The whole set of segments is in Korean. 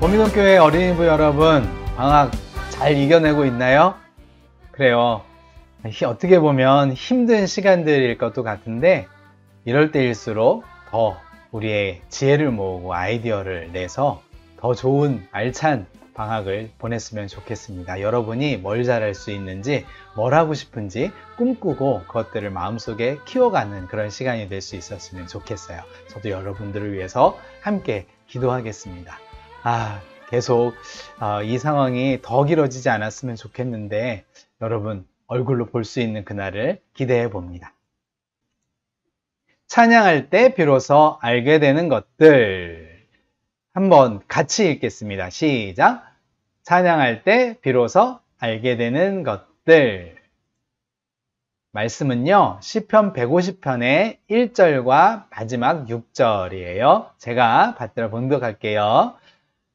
범인동교회 어린이부 여러분, 방학 잘 이겨내고 있나요? 그래요. 어떻게 보면 힘든 시간들일 것도 같은데 이럴 때일수록 더 우리의 지혜를 모으고 아이디어를 내서 더 좋은 알찬 방학을 보냈으면 좋겠습니다. 여러분이 뭘 잘할 수 있는지, 뭘 하고 싶은지 꿈꾸고 그것들을 마음속에 키워가는 그런 시간이 될 수 있었으면 좋겠어요. 저도 여러분들을 위해서 함께 기도하겠습니다. 계속 이 상황이 더 길어지지 않았으면 좋겠는데 여러분 얼굴로 볼 수 있는 그날을 기대해 봅니다. 찬양할 때 비로소 알게 되는 것들, 한번 같이 읽겠습니다. 시작! 찬양할 때 비로소 알게 되는 것들. 말씀은요, 시편 150편의 1절과 마지막 6절이에요. 제가 받들어 봉독할게요.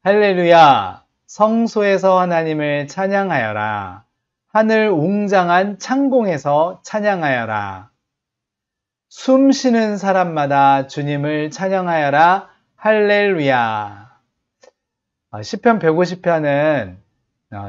할렐루야! 성소에서 하나님을 찬양하여라. 하늘 웅장한 창공에서 찬양하여라. 숨 쉬는 사람마다 주님을 찬양하여라. 할렐루야. 시편 150편은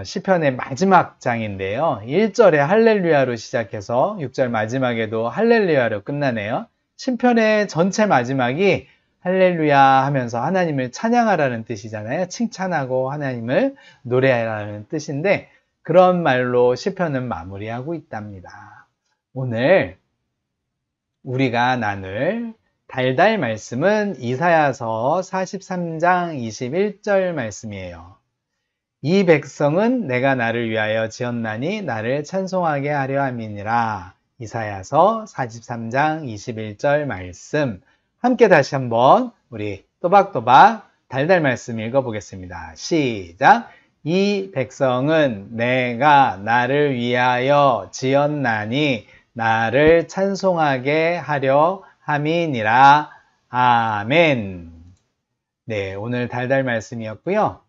시편의 마지막 장인데요. 1절에 할렐루야로 시작해서 6절 마지막에도 할렐루야로 끝나네요. 시편의 전체 마지막이 할렐루야 하면서 하나님을 찬양하라는 뜻이잖아요. 칭찬하고 하나님을 노래하라는 뜻인데 그런 말로 시편은 마무리하고 있답니다. 오늘 우리가 나눌 달달 말씀은 이사야서 43장 21절 말씀이에요. 이 백성은 내가 나를 위하여 지었나니 나를 찬송하게 하려 함이니라. 이사야서 43장 21절 말씀. 함께 다시 한번 우리 또박또박 달달 말씀 읽어보겠습니다. 시작! 이 백성은 내가 나를 위하여 지었나니 나를 찬송하게 하려 함이니라. 아멘. 네, 오늘 달달 말씀이었고요.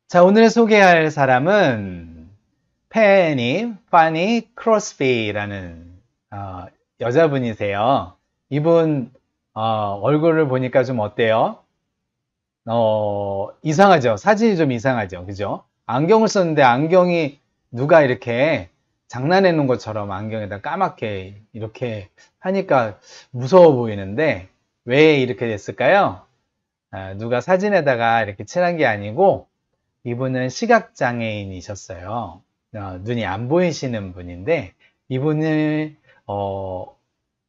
자, 오늘 소개할 사람은 파니 크로스비라는 여자분이세요. 이분 얼굴을 보니까 좀 어때요? 이상하죠? 사진이 좀 이상하죠? 그죠? 안경을 썼는데 안경이 누가 이렇게 장난해 놓은 것처럼 안경에다 까맣게 이렇게 하니까 무서워 보이는데 왜 이렇게 됐을까요? 누가 사진에다가 이렇게 칠한 게 아니고 이분은 시각장애인이셨어요. 눈이 안 보이시는 분인데 이분을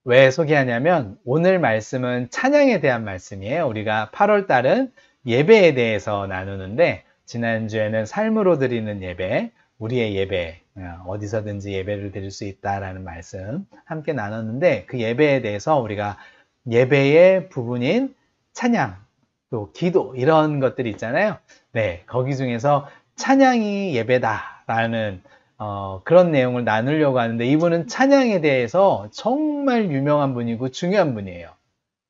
왜 소개하냐면 오늘 말씀은 찬양에 대한 말씀이에요. 우리가 8월 달은 예배에 대해서 나누는데 지난주에는 삶으로 드리는 예배, 우리의 예배, 어디서든지 예배를 드릴 수 있다라는 말씀 함께 나눴는데 그 예배에 대해서 우리가 예배의 부분인 찬양, 또 기도 이런 것들이 있잖아요. 네, 거기 중에서 찬양이 예배다라는 그런 내용을 나누려고 하는데 이분은 찬양에 대해서 정말 유명한 분이고 중요한 분이에요.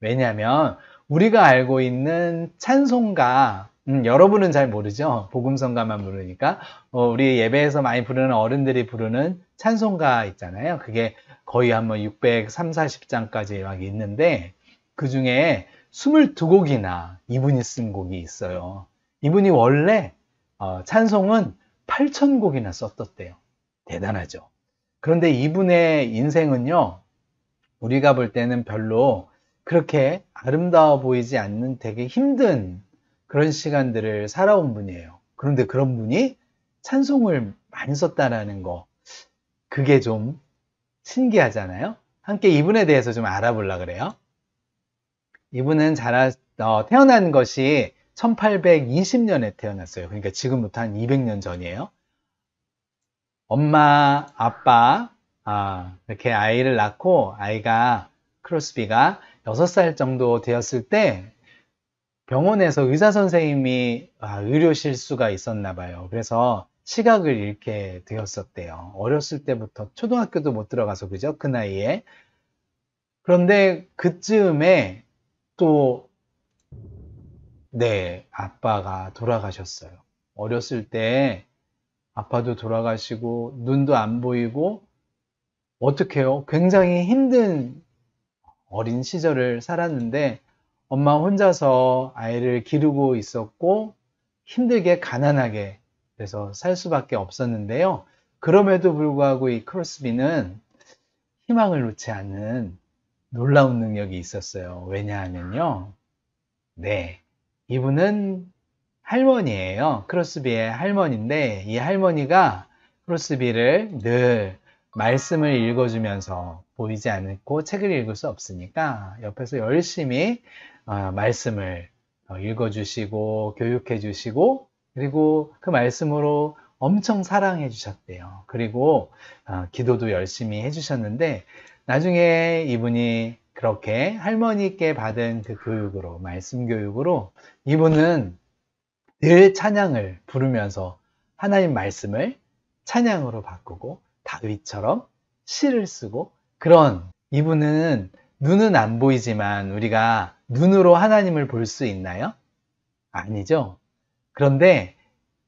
왜냐하면 우리가 알고 있는 찬송가, 여러분은 잘 모르죠? 복음성가만 부르니까 우리 예배에서 많이 부르는 어른들이 부르는 찬송가 있잖아요. 그게 거의 한번 630, 40장까지 막 있는데 그 중에 22곡이나 이분이 쓴 곡이 있어요. 이분이 원래 찬송은 8,000곡이나 썼었대요. 대단하죠. 그런데 이분의 인생은요, 우리가 볼 때는 별로 그렇게 아름다워 보이지 않는 되게 힘든 그런 시간들을 살아온 분이에요. 그런데 그런 분이 찬송을 많이 썼다라는 거, 그게 좀 신기하잖아요. 함께 이분에 대해서 좀 알아보려고 그래요. 이분은 태어난 것이 1820년에 태어났어요. 그러니까 지금부터 한 200년 전이에요. 엄마, 아빠, 이렇게 아이를 낳고 아이가 크로스비가 6살 정도 되었을 때 병원에서 의사 선생님이 의료 실수가 있었나 봐요. 그래서 시각을 잃게 되었었대요. 어렸을 때부터 초등학교도 못 들어가서 그죠? 그 나이에. 그런데 그쯤에 또 네, 아빠가 돌아가셨어요. 어렸을 때 아빠도 돌아가시고 눈도 안 보이고 어떡해요? 굉장히 힘든 어린 시절을 살았는데 엄마 혼자서 아이를 기르고 있었고 힘들게 가난하게 그래서 살 수밖에 없었는데요. 그럼에도 불구하고 이 크로스비는 희망을 놓지 않는 놀라운 능력이 있었어요. 왜냐하면요. 네. 이분은 할머니예요. 크로스비의 할머니인데 이 할머니가 크로스비를 늘 말씀을 읽어주면서 보이지 않고 책을 읽을 수 없으니까 옆에서 열심히 말씀을 읽어주시고 교육해 주시고 그리고 그 말씀으로 엄청 사랑해 주셨대요. 그리고 기도도 열심히 해주셨는데 나중에 이분이 그렇게 할머니께 받은 그 교육으로 말씀 교육으로 이분은 늘 찬양을 부르면서 하나님 말씀을 찬양으로 바꾸고 다윗처럼 시를 쓰고 그런 이분은 눈은 안 보이지만 우리가 눈으로 하나님을 볼 수 있나요? 아니죠. 그런데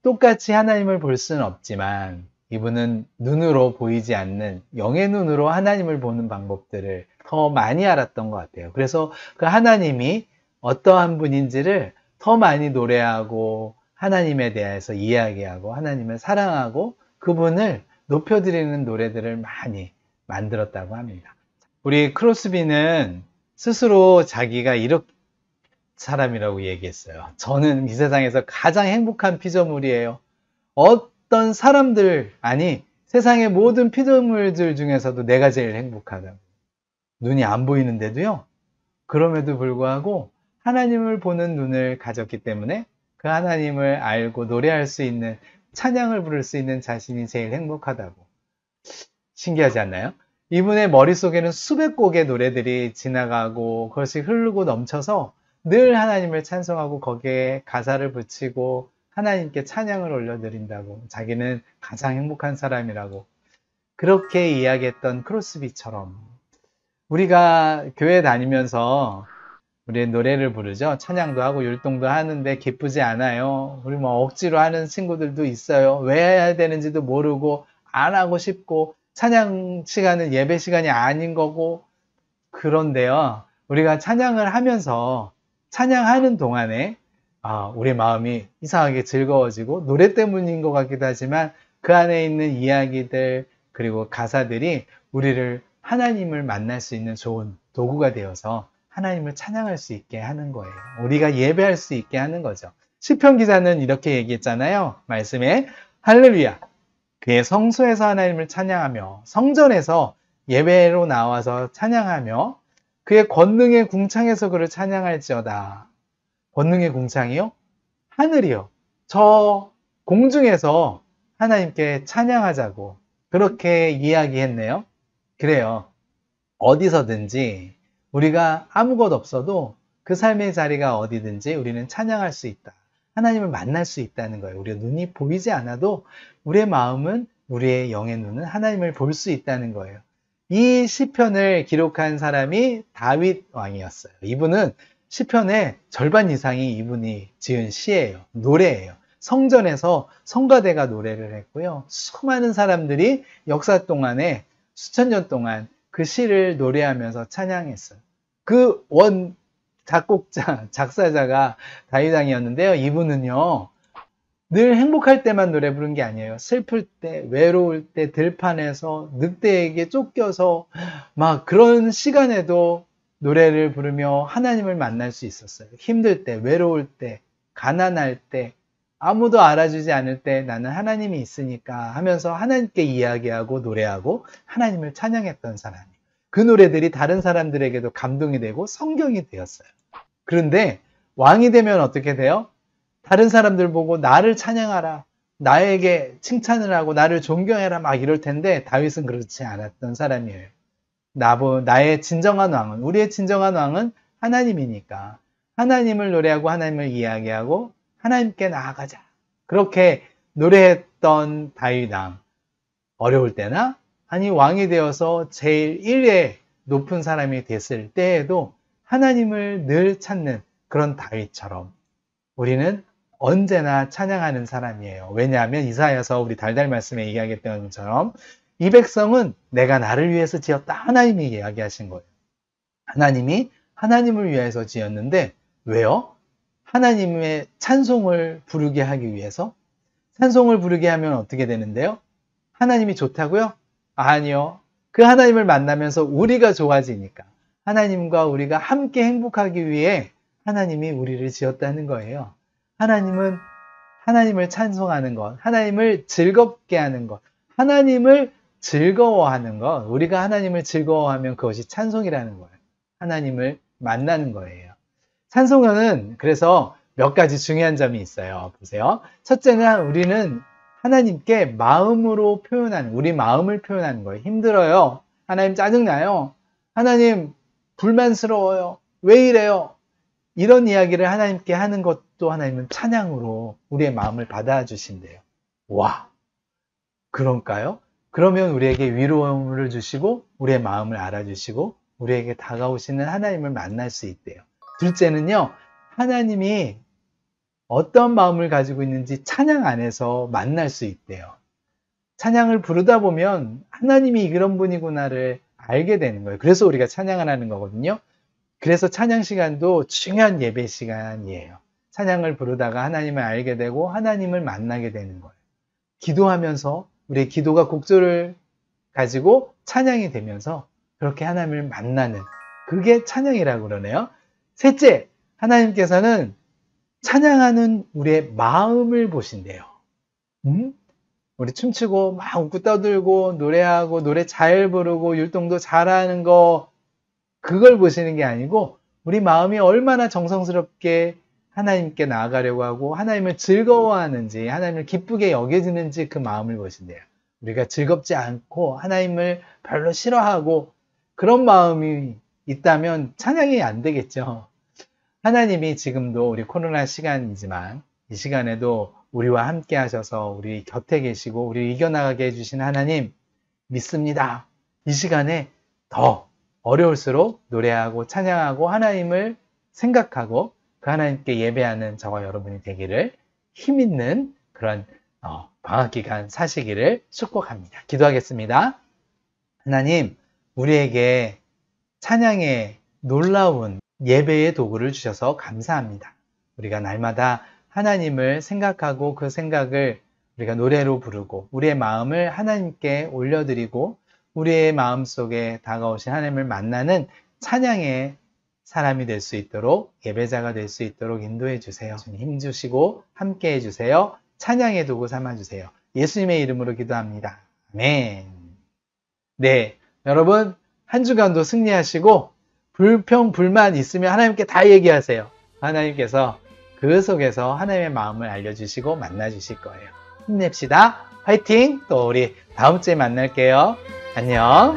똑같이 하나님을 볼 수는 없지만 이분은 눈으로 보이지 않는 영의 눈으로 하나님을 보는 방법들을 더 많이 알았던 것 같아요. 그래서 그 하나님이 어떠한 분인지를 더 많이 노래하고 하나님에 대해서 이야기하고 하나님을 사랑하고 그분을 높여드리는 노래들을 많이 만들었다고 합니다. 우리 크로스비는 스스로 자기가 이렇게 사람이라고 얘기했어요. 저는 이 세상에서 가장 행복한 피조물이에요. 어떤 사람들, 아니 세상의 모든 피조물들 중에서도 내가 제일 행복하다고. 눈이 안 보이는데도요. 그럼에도 불구하고 하나님을 보는 눈을 가졌기 때문에 그 하나님을 알고 노래할 수 있는 찬양을 부를 수 있는 자신이 제일 행복하다고. 신기하지 않나요? 이분의 머릿속에는 수백 곡의 노래들이 지나가고 그것이 흐르고 넘쳐서 늘 하나님을 찬송하고 거기에 가사를 붙이고 하나님께 찬양을 올려드린다고 자기는 가장 행복한 사람이라고 그렇게 이야기했던 크로스비처럼 우리가 교회 다니면서 우리 노래를 부르죠. 찬양도 하고 율동도 하는데 기쁘지 않아요. 우리 뭐 억지로 하는 친구들도 있어요. 왜 해야 되는지도 모르고 안 하고 싶고 찬양 시간은 예배 시간이 아닌 거고 그런데요. 우리가 찬양을 하면서 찬양하는 동안에 우리 마음이 이상하게 즐거워지고 노래 때문인 것 같기도 하지만 그 안에 있는 이야기들 그리고 가사들이 우리를 하나님을 만날 수 있는 좋은 도구가 되어서 하나님을 찬양할 수 있게 하는 거예요. 우리가 예배할 수 있게 하는 거죠. 시편 기자는 이렇게 얘기했잖아요. 말씀에 할렐루야 그의 성소에서 하나님을 찬양하며 성전에서 예배로 나와서 찬양하며 그의 권능의 궁창에서 그를 찬양할지어다. 권능의 궁창이요? 하늘이요. 저 공중에서 하나님께 찬양하자고 그렇게 이야기했네요. 그래요. 어디서든지 우리가 아무것도 없어도 그 삶의 자리가 어디든지 우리는 찬양할 수 있다. 하나님을 만날 수 있다는 거예요. 우리가 눈이 보이지 않아도 우리의 마음은 우리의 영의 눈은 하나님을 볼 수 있다는 거예요. 이 시편을 기록한 사람이 다윗 왕이었어요. 이분은 시편의 절반 이상이 이분이 지은 시예요. 노래예요. 성전에서 성가대가 노래를 했고요. 수많은 사람들이 역사 동안에 수천 년 동안 그 시를 노래하면서 찬양했어요. 그 원 작곡자, 작사자가 다윗 왕이었는데요. 이분은요. 늘 행복할 때만 노래 부른 게 아니에요. 슬플 때, 외로울 때, 들판에서 늑대에게 쫓겨서 막 그런 시간에도 노래를 부르며 하나님을 만날 수 있었어요. 힘들 때, 외로울 때, 가난할 때, 아무도 알아주지 않을 때 나는 하나님이 있으니까 하면서 하나님께 이야기하고 노래하고 하나님을 찬양했던 사람이에요. 그 노래들이 다른 사람들에게도 감동이 되고 성경이 되었어요. 그런데 왕이 되면 어떻게 돼요? 다른 사람들 보고 나를 찬양하라. 나에게 칭찬을 하고 나를 존경해라 막 이럴 텐데 다윗은 그렇지 않았던 사람이에요. 나의 진정한 왕은 우리의 진정한 왕은 하나님이니까 하나님을 노래하고 하나님을 이야기하고 하나님께 나아가자. 그렇게 노래했던 다윗 왕. 어려울 때나 아니 왕이 되어서 제일 1에 높은 사람이 됐을 때에도 하나님을 늘 찾는 그런 다윗처럼 우리는 언제나 찬양하는 사람이에요. 왜냐하면 이사야서 우리 달달 말씀에 이야기했던 것처럼 이 백성은 내가 나를 위해서 지었다. 하나님이 이야기하신 거예요. 하나님이 하나님을 위해서 지었는데 왜요? 하나님의 찬송을 부르게 하기 위해서. 찬송을 부르게 하면 어떻게 되는데요? 하나님이 좋다고요? 아니요. 그 하나님을 만나면서 우리가 좋아지니까 하나님과 우리가 함께 행복하기 위해 하나님이 우리를 지었다는 거예요. 하나님은 하나님을 찬송하는 것, 하나님을 즐겁게 하는 것, 하나님을 즐거워하는 것, 우리가 하나님을 즐거워하면 그것이 찬송이라는 거예요. 하나님을 만나는 거예요. 찬송은 그래서 몇 가지 중요한 점이 있어요. 보세요. 첫째는 우리는 하나님께 마음으로 표현하는, 우리 마음을 표현하는 거예요. 힘들어요. 하나님 짜증나요. 하나님 불만스러워요. 왜 이래요? 이런 이야기를 하나님께 하는 것도 하나님은 찬양으로 우리의 마음을 받아주신대요. 와, 그런가요? 그러면 우리에게 위로를 주시고 우리의 마음을 알아주시고 우리에게 다가오시는 하나님을 만날 수 있대요. 둘째는요, 하나님이 어떤 마음을 가지고 있는지 찬양 안에서 만날 수 있대요. 찬양을 부르다 보면 하나님이 이런 분이구나를 알게 되는 거예요. 그래서 우리가 찬양을 하는 거거든요. 그래서 찬양 시간도 중요한 예배 시간이에요. 찬양을 부르다가 하나님을 알게 되고 하나님을 만나게 되는 거예요. 기도하면서 우리의 기도가 곡조를 가지고 찬양이 되면서 그렇게 하나님을 만나는, 그게 찬양이라고 그러네요. 셋째, 하나님께서는 찬양하는 우리의 마음을 보신대요. 우리 춤추고 막 웃고 떠들고 노래하고 노래 잘 부르고 율동도 잘하는 거, 그걸 보시는 게 아니고 우리 마음이 얼마나 정성스럽게 하나님께 나아가려고 하고 하나님을 즐거워하는지, 하나님을 기쁘게 여겨지는지 그 마음을 보신대요. 우리가 즐겁지 않고 하나님을 별로 싫어하고 그런 마음이 있다면 찬양이 안 되겠죠. 하나님이 지금도 우리 코로나 시간이지만 이 시간에도 우리와 함께 하셔서 우리 곁에 계시고 우리를 이겨나가게 해주신 하나님 믿습니다. 이 시간에 더 어려울수록 노래하고 찬양하고 하나님을 생각하고 그 하나님께 예배하는 저와 여러분이 되기를, 힘있는 그런 방학기간 사시기를 축복합니다. 기도하겠습니다. 하나님, 우리에게 찬양의 놀라운 예배의 도구를 주셔서 감사합니다. 우리가 날마다 하나님을 생각하고 그 생각을 우리가 노래로 부르고 우리의 마음을 하나님께 올려드리고 우리의 마음속에 다가오신 하나님을 만나는 찬양의 사람이 될 수 있도록, 예배자가 될 수 있도록 인도해 주세요. 힘 주시고 함께 해주세요. 찬양의 도구 삼아주세요. 예수님의 이름으로 기도합니다. 아멘. 네, 여러분 한 주간도 승리하시고 불평, 불만 있으면 하나님께 다 얘기하세요. 하나님께서 그 속에서 하나님의 마음을 알려주시고 만나주실 거예요. 힘냅시다. 화이팅! 또 우리 다음 주에 만날게요. 안녕.